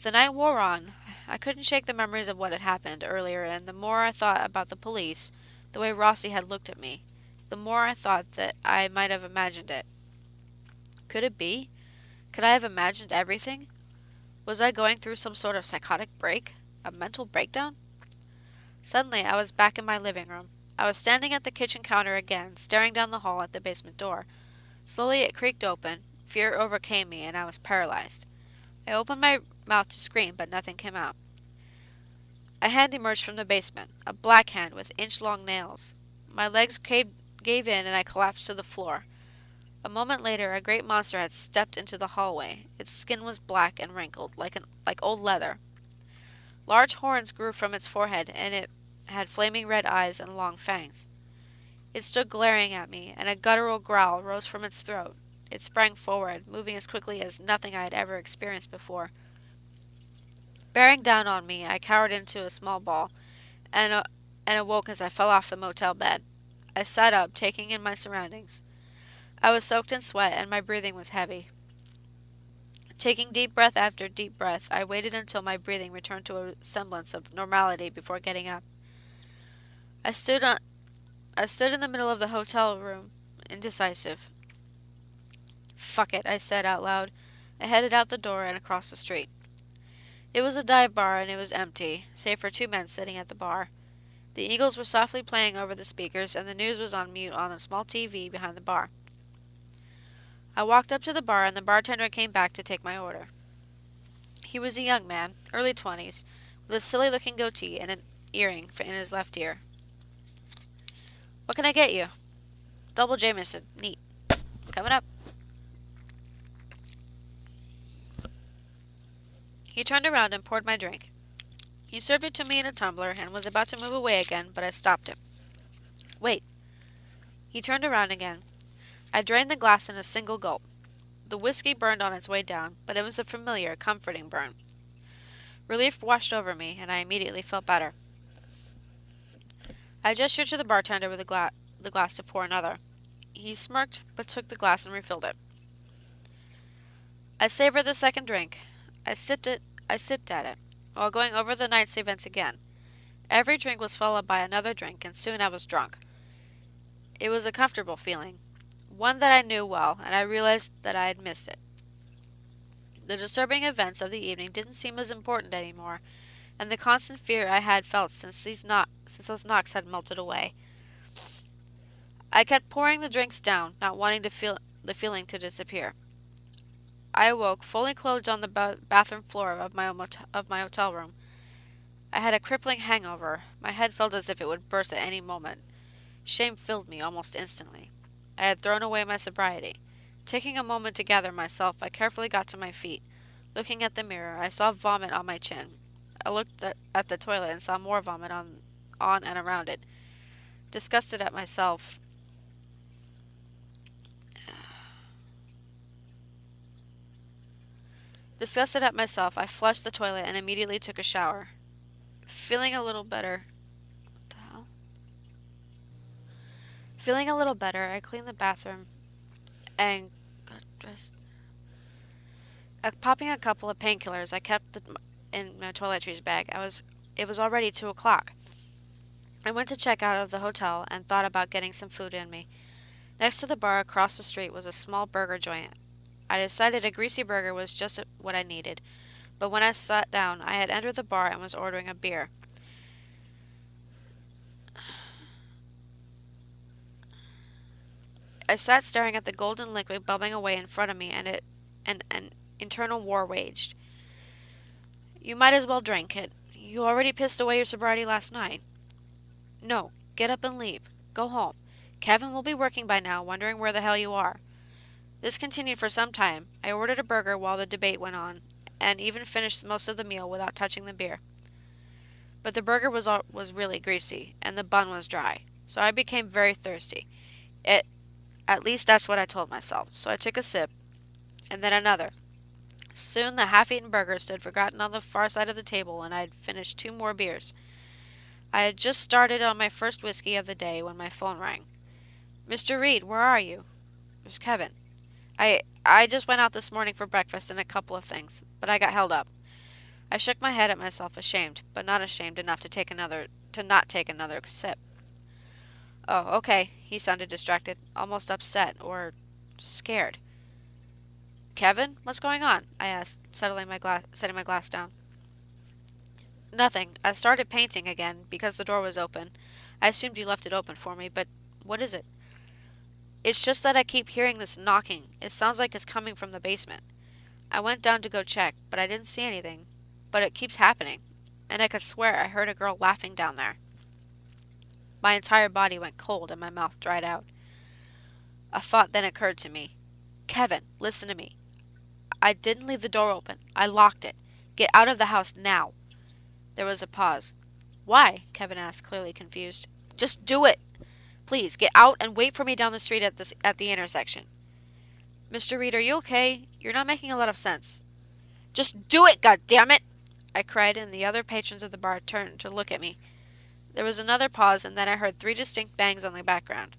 The night wore on. I couldn't shake the memories of what had happened earlier, and the more I thought about the police, the way Rossi had looked at me, the more I thought that I might have imagined it. Could it be? Could I have imagined everything? Was I going through some sort of psychotic break? A mental breakdown? Suddenly, I was back in my living room. I was standing at the kitchen counter again, staring down the hall at the basement door. Slowly it creaked open. Fear overcame me, and I was paralyzed. I opened my mouth to scream, but nothing came out. A hand emerged from the basement, a black hand with inch-long nails. My legs gave gave in and I collapsed to the floor. A moment later, a great monster had stepped into the hallway. Its skin was black and wrinkled, like old leather. Large horns grew from its forehead, and it had flaming red eyes and long fangs. It stood glaring at me, and a guttural growl rose from its throat. It sprang forward, moving as quickly as nothing I had ever experienced before. Bearing down on me, I cowered into a small ball, and awoke as I fell off the motel bed. I sat up, taking in my surroundings. I was soaked in sweat, and my breathing was heavy. Taking deep breath after deep breath, I waited until my breathing returned to a semblance of normality before getting up. I stood in the middle of the hotel room, indecisive. Fuck it, I said out loud. I headed out the door and across the street. It was a dive bar and it was empty, save for 2 men sitting at the bar. The Eagles were softly playing over the speakers and the news was on mute on a small TV behind the bar. I walked up to the bar and the bartender came back to take my order. He was a young man, early 20s, with a silly-looking goatee and an earring in his left ear. What can I get you? Double Jameson. Neat. Coming up. He turned around and poured my drink. He served it to me in a tumbler and was about to move away again, but I stopped him. Wait. He turned around again. I drained the glass in a single gulp. The whiskey burned on its way down, but it was a familiar, comforting burn. Relief washed over me, and I immediately felt better. I gestured to the bartender with the glass to pour another. He smirked, but took the glass and refilled it. I savored the second drink. I sipped at it, while going over the night's events again. Every drink was followed by another drink, and soon I was drunk. It was a comfortable feeling, one that I knew well, and I realized that I had missed it. The disturbing events of the evening didn't seem as important anymore, and the constant fear I had felt since those knocks had melted away. I kept pouring the drinks down, not wanting the feeling to disappear. I awoke, fully clothed on the bathroom floor of my hotel room. I had a crippling hangover. My head felt as if it would burst at any moment. Shame filled me almost instantly. I had thrown away my sobriety. Taking a moment to gather myself, I carefully got to my feet. Looking at the mirror, I saw vomit on my chin. I looked at the toilet and saw more vomit on and around it. Disgusted at myself, I flushed the toilet and immediately took a shower. Feeling a little better. What the hell? Feeling a little better, I cleaned the bathroom and got dressed. Popping a couple of painkillers I kept in my toiletries bag. It was already 2 o'clock. I went to check out of the hotel and thought about getting some food in me. Next to the bar across the street was a small burger joint. I decided a greasy burger was just what I needed, but when I sat down, I had entered the bar and was ordering a beer. I sat staring at the golden liquid bubbling away in front of me, and an internal war waged. You might as well drink it. You already pissed away your sobriety last night. No, get up and leave. Go home. Kevin will be working by now, wondering where the hell you are. This continued for some time. I ordered a burger while the debate went on, and even finished most of the meal without touching the beer. But the burger was really greasy, and the bun was dry, so I became very thirsty. At least that's what I told myself, so I took a sip, and then another. Soon the half-eaten burger stood forgotten on the far side of the table, and I had finished 2 more beers. I had just started on my first whiskey of the day when my phone rang. Mr. Reed, where are you? It was Kevin. I just went out this morning for breakfast and a couple of things, but I got held up. I shook my head at myself, ashamed, but not ashamed enough to not take another sip. Oh, okay, he sounded distracted, almost upset, or scared. Kevin, what's going on? I asked, setting my glass down. Nothing. I started painting again because the door was open. I assumed you left it open for me, but what is it? It's just that I keep hearing this knocking. It sounds like it's coming from the basement. I went down to go check, but I didn't see anything. But it keeps happening, and I could swear I heard a girl laughing down there. My entire body went cold and my mouth dried out. A thought then occurred to me. Kevin, listen to me. I didn't leave the door open. I locked it. Get out of the house now. There was a pause. Why? Kevin asked, clearly confused. Just do it. Please, get out and wait for me down the street at the intersection. Mr. Reed, are you okay? You're not making a lot of sense. Just do it, goddammit! I cried, and the other patrons of the bar turned to look at me. There was another pause, and then I heard 3 distinct bangs on the background.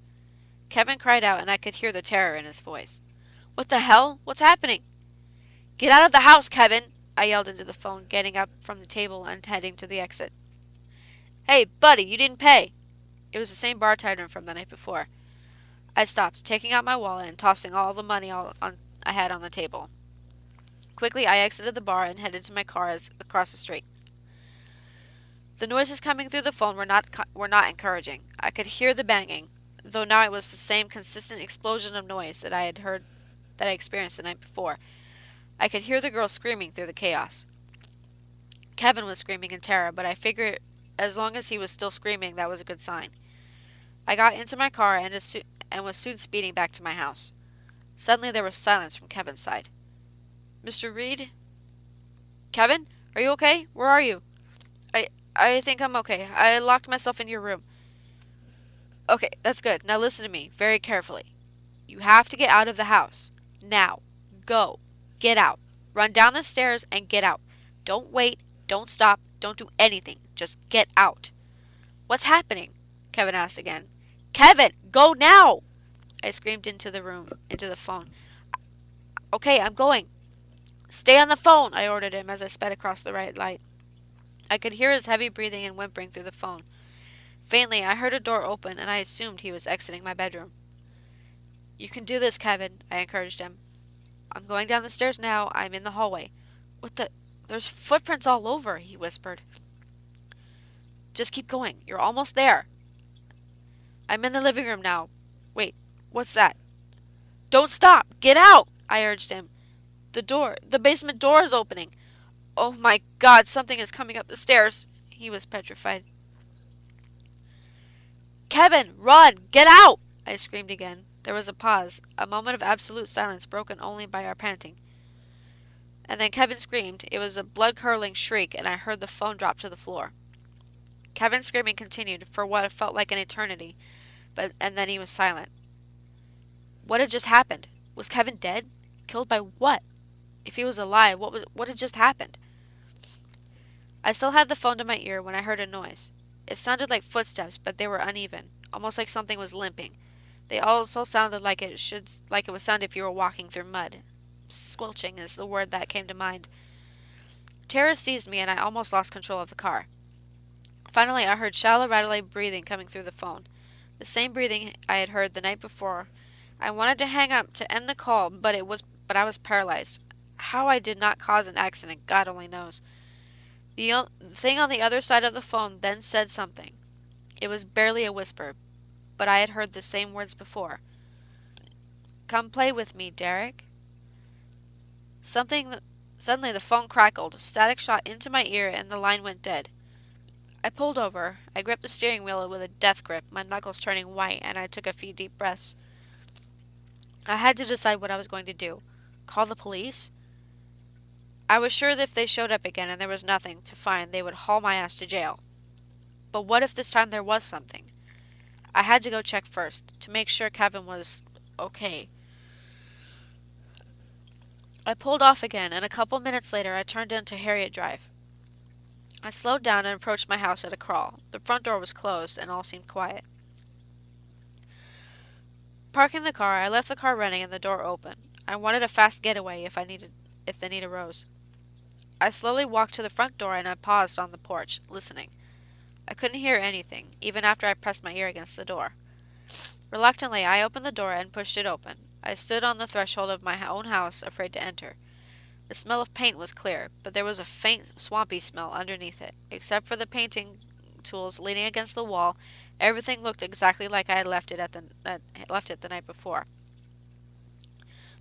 Kevin cried out, and I could hear the terror in his voice. What the hell? What's happening? Get out of the house, Kevin! I yelled into the phone, getting up from the table and heading to the exit. Hey, buddy, you didn't pay! It was the same bartender from the night before. I stopped, taking out my wallet and tossing all the money I had on the table. Quickly, I exited the bar and headed to my car across the street. The noises coming through the phone were not encouraging. I could hear the banging, though now it was the same consistent explosion of noise that I experienced the night before. I could hear the girl screaming through the chaos. Kevin was screaming in terror, but I figured as long as he was still screaming, that was a good sign. I got into my car and was soon speeding back to my house. Suddenly there was silence from Kevin's side. Mr. Reed? Kevin? Are you okay? Where are you? I think I'm okay. I locked myself in your room. Okay, that's good. Now listen to me very carefully. You have to get out of the house. Now. Go. Get out. Run down the stairs and get out. Don't wait. Don't stop. Don't do anything. Just get out. What's happening? Kevin asked again. Kevin, go now! I screamed into the phone. Okay, I'm going. Stay on the phone, I ordered him as I sped across the red light. I could hear his heavy breathing and whimpering through the phone. Faintly, I heard a door open, and I assumed he was exiting my bedroom. You can do this, Kevin, I encouraged him. I'm going down the stairs now. I'm in the hallway. What the? There's footprints all over, he whispered. Just keep going. You're almost there. I'm in the living room now. Wait, what's that? Don't stop! Get out! I urged him. The basement door is opening. Oh my God, something is coming up the stairs. He was petrified. Kevin, run! Get out! I screamed again. There was a pause, a moment of absolute silence broken only by our panting. And then Kevin screamed. It was a blood-curdling shriek, and I heard the phone drop to the floor. Kevin's screaming continued for what felt like an eternity, and then he was silent. What had just happened? Was Kevin dead? Killed by what? If he was alive, what had just happened? I still had the phone to my ear when I heard a noise. It sounded like footsteps, but they were uneven, almost like something was limping. They also sounded like it would sound if you were walking through mud. Squelching is the word that came to mind. Terror seized me, and I almost lost control of the car. Finally, I heard shallow, rattling breathing coming through the phone. The same breathing I had heard the night before. I wanted to hang up to end the call, but I was paralyzed. How I did not cause an accident, God only knows. The thing on the other side of the phone then said something. It was barely a whisper, but I had heard the same words before. Come play with me, Derek. Suddenly the phone crackled, static shot into my ear, and the line went dead. I pulled over. I gripped the steering wheel with a death grip, my knuckles turning white, and I took a few deep breaths. I had to decide what I was going to do. Call the police? I was sure that if they showed up again and there was nothing to find, they would haul my ass to jail. But what if this time there was something? I had to go check first, to make sure Kevin was okay. I pulled off again, and a couple minutes later I turned into Harriet Drive. I slowed down and approached my house at a crawl. The front door was closed, and all seemed quiet. Parking the car, I left the car running and the door open. I wanted a fast getaway if the need arose. I slowly walked to the front door and I paused on the porch, listening. I couldn't hear anything, even after I pressed my ear against the door. Reluctantly, I opened the door and pushed it open. I stood on the threshold of my own house, afraid to enter. The smell of paint was clear, but there was a faint, swampy smell underneath it. Except for the painting tools leaning against the wall, everything looked exactly like I had left it the night before.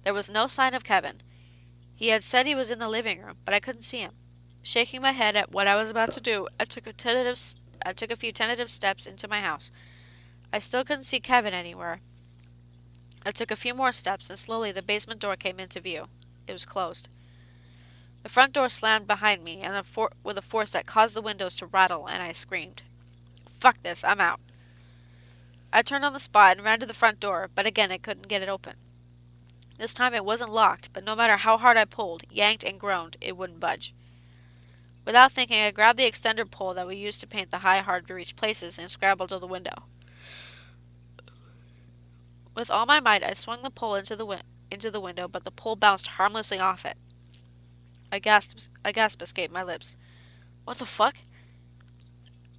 There was no sign of Kevin. He had said he was in the living room, but I couldn't see him. Shaking my head at what I was about to do, I took a few tentative steps into my house. I still couldn't see Kevin anywhere. I took a few more steps, and slowly the basement door came into view. It was closed. The front door slammed behind me, and with a force that caused the windows to rattle, and I screamed. Fuck this, I'm out. I turned on the spot and ran to the front door, but again I couldn't get it open. This time it wasn't locked, but no matter how hard I pulled, yanked, and groaned, it wouldn't budge. Without thinking, I grabbed the extender pole that we used to paint the high, hard-to-reach places and scrambled to the window. With all my might, I swung the pole into the window, but the pole bounced harmlessly off it. A gasp escaped my lips. What the fuck?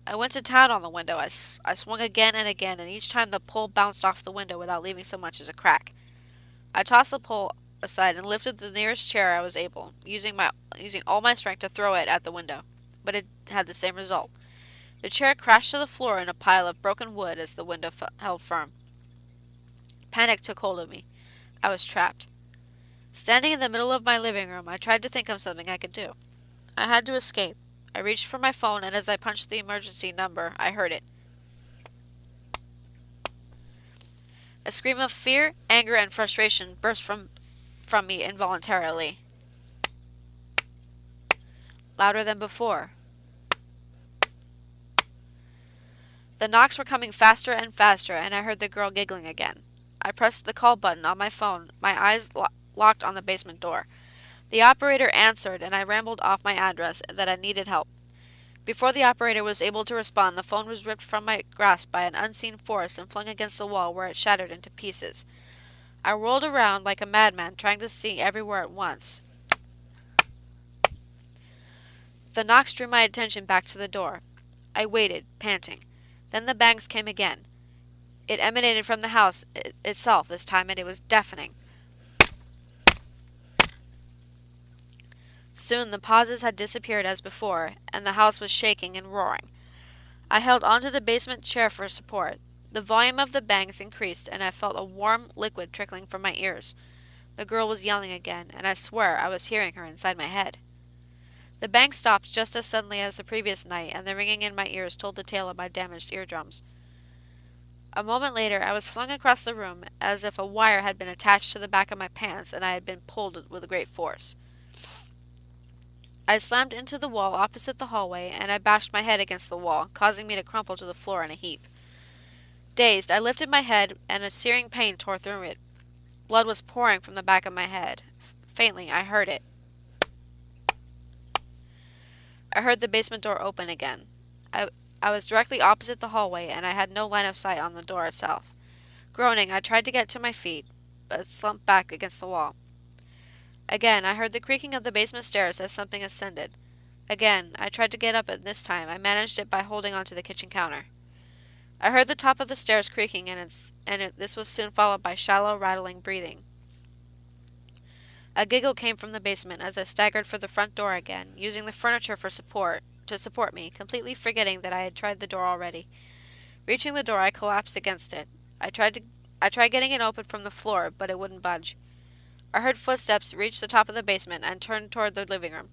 I went to town on the window. I swung again and again, and each time the pole bounced off the window without leaving so much as a crack. I tossed the pole aside and lifted the nearest chair I was able, using all my strength to throw it at the window. But it had the same result. The chair crashed to the floor in a pile of broken wood as the window held firm. Panic took hold of me. I was trapped. Standing in the middle of my living room, I tried to think of something I could do. I had to escape. I reached for my phone, and as I punched the emergency number, I heard it. A scream of fear, anger, and frustration burst from me involuntarily. Louder than before. The knocks were coming faster and faster, and I heard the girl giggling again. I pressed the call button on my phone, my eyes locked on the basement door. The operator answered, and I rambled off my address that I needed help. Before the operator was able to respond, the phone was ripped from my grasp by an unseen force and flung against the wall, where it shattered into pieces. I whirled around like a madman, trying to see everywhere at once. The knocks drew my attention back to the door. I waited, panting. Then the bangs came again. It emanated from the house itself this time, and it was deafening. Soon the pauses had disappeared as before, and the house was shaking and roaring. I held onto the basement chair for support. The volume of the bangs increased, and I felt a warm liquid trickling from my ears. The girl was yelling again, and I swear I was hearing her inside my head. The bangs stopped just as suddenly as the previous night, and the ringing in my ears told the tale of my damaged eardrums. A moment later, I was flung across the room as if a wire had been attached to the back of my pants, and I had been pulled with a great force. I slammed into the wall opposite the hallway, and I bashed my head against the wall, causing me to crumple to the floor in a heap. Dazed, I lifted my head, and a searing pain tore through it. Blood was pouring from the back of my head. Faintly, I heard it. I heard the basement door open again. I was directly opposite the hallway, and I had no line of sight on the door itself. Groaning, I tried to get to my feet, but slumped back against the wall. Again, I heard the creaking of the basement stairs as something ascended. Again, I tried to get up, and this time I managed it by holding onto the kitchen counter. I heard the top of the stairs creaking, and this was soon followed by shallow, rattling breathing. A giggle came from the basement as I staggered for the front door again, using the furniture to support me, completely forgetting that I had tried the door already. Reaching the door, I collapsed against it. I tried getting it open from the floor, but it wouldn't budge. I heard footsteps reach the top of the basement and turned toward the living room.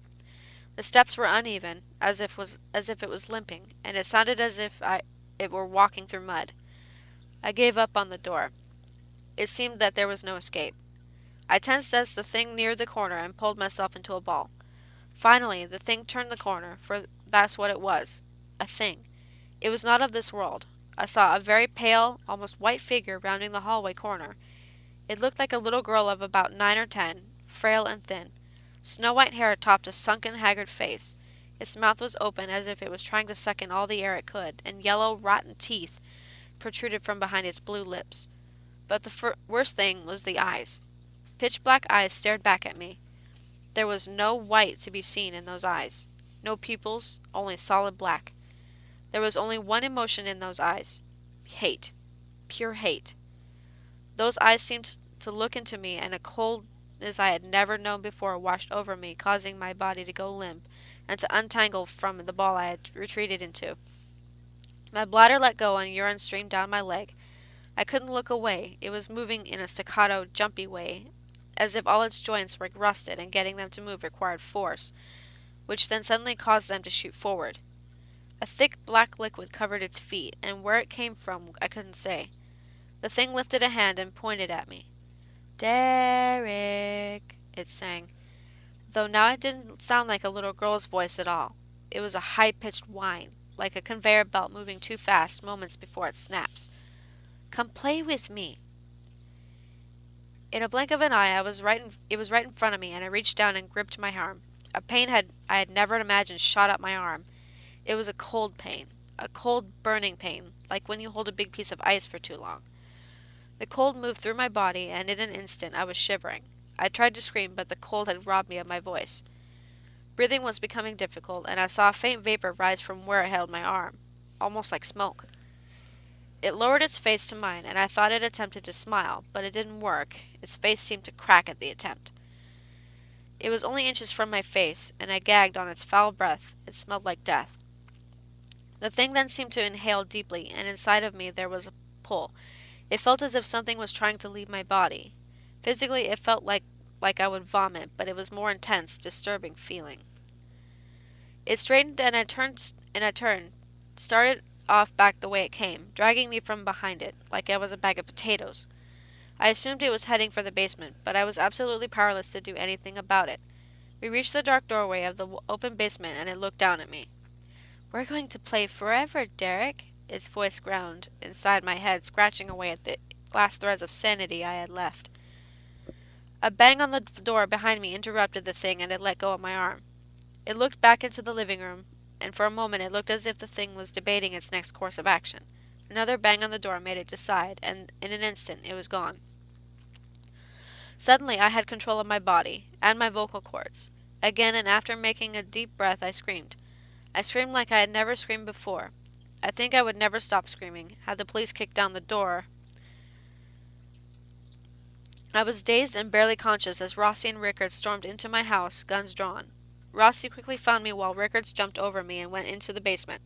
The steps were uneven, as if it was limping, and it sounded as if it were walking through mud. I gave up on the door. It seemed that there was no escape. I tensed as the thing neared the corner and pulled myself into a ball. Finally, the thing turned the corner, for that's what it was. A thing. It was not of this world. I saw a very pale, almost white figure rounding the hallway corner. It looked like a little girl of about 9 or 10, frail and thin. Snow-white hair topped a sunken, haggard face. Its mouth was open as if it was trying to suck in all the air it could, and yellow, rotten teeth protruded from behind its blue lips. But the worst thing was the eyes. Pitch-black eyes stared back at me. There was no white to be seen in those eyes. No pupils, only solid black. There was only one emotion in those eyes. Hate. Pure hate. Those eyes seemed to look into me, and a coldness I had never known before washed over me, causing my body to go limp and to untangle from the ball I had retreated into. My bladder let go and urine streamed down my leg. I couldn't look away. It was moving in a staccato, jumpy way, as if all its joints were rusted, and getting them to move required force, which then suddenly caused them to shoot forward. A thick black liquid covered its feet, and where it came from I couldn't say. The thing lifted a hand and pointed at me. Derek, it sang, though now it didn't sound like a little girl's voice at all. It was a high-pitched whine, like a conveyor belt moving too fast moments before it snaps. Come play with me. In a blink of an eye, it was right in front of me, and I reached down and gripped my arm. A pain I had never imagined shot up my arm. It was a cold pain, a cold, burning pain, like when you hold a big piece of ice for too long. The cold moved through my body, and in an instant I was shivering. I tried to scream, but the cold had robbed me of my voice. Breathing was becoming difficult, and I saw a faint vapor rise from where I held my arm, almost like smoke. It lowered its face to mine, and I thought it attempted to smile, but it didn't work. Its face seemed to crack at the attempt. It was only inches from my face, and I gagged on its foul breath. It smelled like death. The thing then seemed to inhale deeply, and inside of me there was a pull. It felt as if something was trying to leave my body. Physically, it felt like I would vomit, but it was more intense, disturbing feeling. It straightened and I turned, started off back the way it came, dragging me from behind it, like I was a bag of potatoes. I assumed it was heading for the basement, but I was absolutely powerless to do anything about it. We reached the dark doorway of the open basement, and it looked down at me. We're going to play forever, Derek, its voice ground inside my head, scratching away at the last threads of sanity I had left. A bang on the door behind me interrupted the thing, and it let go of my arm. It looked back into the living room, and for a moment it looked as if the thing was debating its next course of action. Another bang on the door made it decide, and in an instant it was gone. Suddenly I had control of my body, and my vocal cords. Again, and after making a deep breath, I screamed. I screamed like I had never screamed before. I think I would never stop screaming, had the police kicked down the door. I was dazed and barely conscious as Rossi and Rickards stormed into my house, guns drawn. Rossi quickly found me while Rickards jumped over me and went into the basement.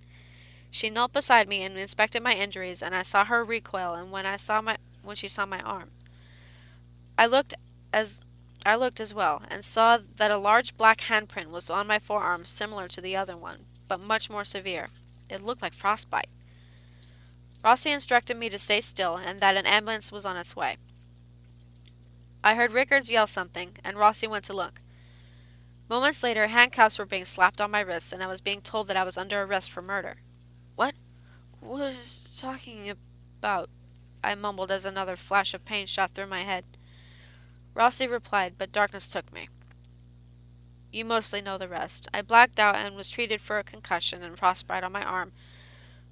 She knelt beside me and inspected my injuries, and I saw her recoil and when she saw my arm. I looked as well, and saw that a large black handprint was on my forearm similar to the other one, but much more severe. It looked like frostbite. Rossi instructed me to stay still and that an ambulance was on its way. I heard Rickards yell something, and Rossi went to look. Moments later, handcuffs were being slapped on my wrists, and I was being told that I was under arrest for murder. What? What is he talking about? I mumbled as another flash of pain shot through my head. Rossi replied, but darkness took me. You mostly know the rest. I blacked out and was treated for a concussion and frostbite on my arm.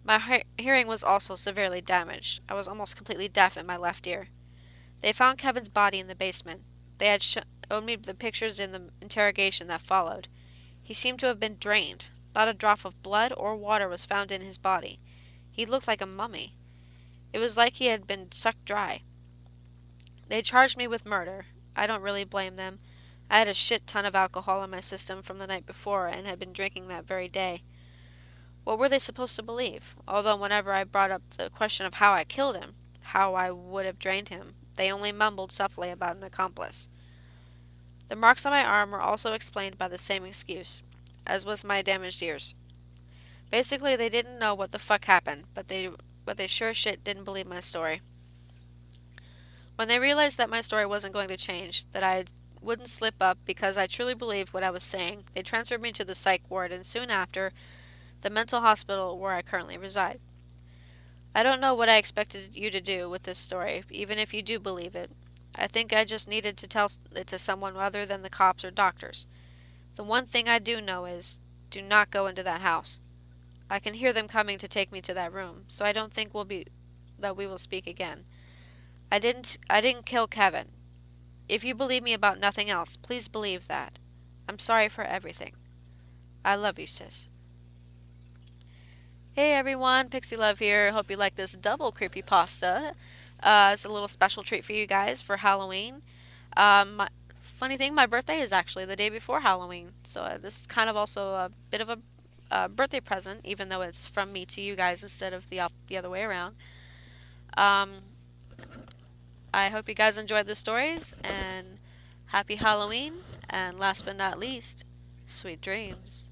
My hearing was also severely damaged. I was almost completely deaf in my left ear. They found Kevin's body in the basement. They had shown me the pictures in the interrogation that followed. He seemed to have been drained. Not a drop of blood or water was found in his body. He looked like a mummy. It was like he had been sucked dry. They charged me with murder. I don't really blame them. I had a shit ton of alcohol in my system from the night before and had been drinking that very day. What were they supposed to believe? Although whenever I brought up the question of how I killed him, how I would have drained him, they only mumbled softly about an accomplice. The marks on my arm were also explained by the same excuse, as was my damaged ears. Basically, they didn't know what the fuck happened, but they sure shit didn't believe my story. When they realized that my story wasn't going to change, that I wouldn't slip up because I truly believed what I was saying, they transferred me to the psych ward and soon after, the mental hospital where I currently reside. I don't know what I expected you to do with this story, even if you do believe it. I think I just needed to tell it to someone other than the cops or doctors. The one thing I do know is, do not go into that house. I can hear them coming to take me to that room, so I don't think that we will speak again. I didn't kill Kevin. If you believe me about nothing else, please believe that. I'm sorry for everything. I love you, sis. Hey everyone, Pixie Love here. Hope you like this double creepypasta. It's a little special treat for you guys for Halloween. Funny thing, my birthday is actually the day before Halloween, so this is kind of also a bit of a birthday present, even though it's from me to you guys instead of the other way around. I hope you guys enjoyed the stories, and happy Halloween, and last but not least, sweet dreams.